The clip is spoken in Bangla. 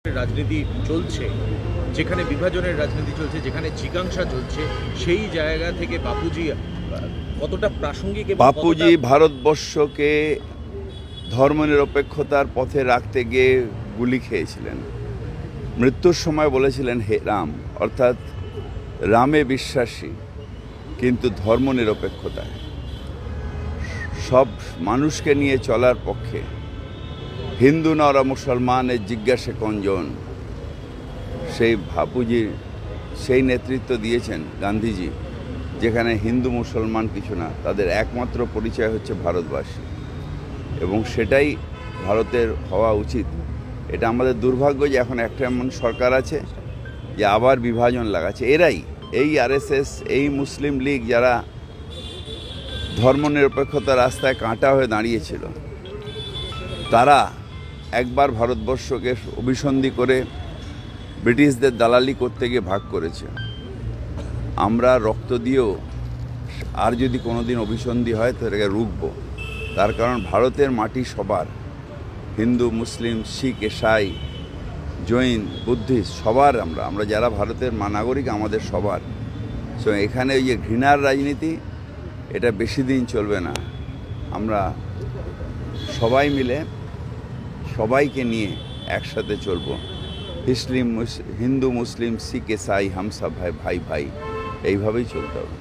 রাজনীতি চলছে, যেখানে বিভাজনের রাজনীতি চলছে, যেখানে জিজ্ঞাসা চলছে, সেই জায়গা থেকে বাপুজি কতটা প্রাসঙ্গিক? বাপুজি ভারতবর্ষকে ধর্মনিরপেক্ষতার পথে রাখতে গিয়ে গুলি খেয়েছিলেন। মৃত্যুর সময় বলেছিলেন, হে রাম, অর্থাৎ রামে বিশ্বাসী কিন্তু ধর্মনিরপেক্ষতায় সব মানুষকে নিয়ে চলার পক্ষে। হিন্দু নরা মুসলমানের জিজ্ঞাসে কঞ্জন, সেই বাপুজি সেই নেতৃত্ব দিয়েছেন গান্ধীজি, যেখানে হিন্দু মুসলমান কিছু না, তাদের একমাত্র পরিচয় হচ্ছে ভারতবাসী, এবং সেটাই ভারতের হওয়া উচিত। এটা আমাদের দুর্ভাগ্য যে এখন একটা এমন সরকার আছে যে আবার বিভাজন লাগাচ্ছে। এরাই, এই আরএসএস, এই মুসলিম লীগ, যারা ধর্মনিরপেক্ষতার রাস্তায় কাঁটা হয়ে দাঁড়িয়েছিল, তারা একবার ভারতবর্ষকে অভিসন্ধি করে ব্রিটিশদের দালালি করতে গিয়ে ভাগ করেছে। আমরা রক্ত দিয়েও আর যদি কোনোদিন অভিসন্ধি হয় তাদেরকে রুখব। তার কারণ ভারতের মাটি সবার, হিন্দু, মুসলিম, শিখ, ইসাই, জৈন, বুদ্ধিস্ট, সবার। আমরা যারা ভারতের নাগরিক, আমাদের সবার। সো এখানে ওই যে ঘৃণার রাজনীতি, এটা বেশি দিন চলবে না। আমরা সবাই মিলে সবাইকে নিয়ে একসাথে চলব। হিন্দু, মুসলিম, শিখ, ইসাই, হাম সব ভাই ভাই, এইভাবেই চলতে হবে।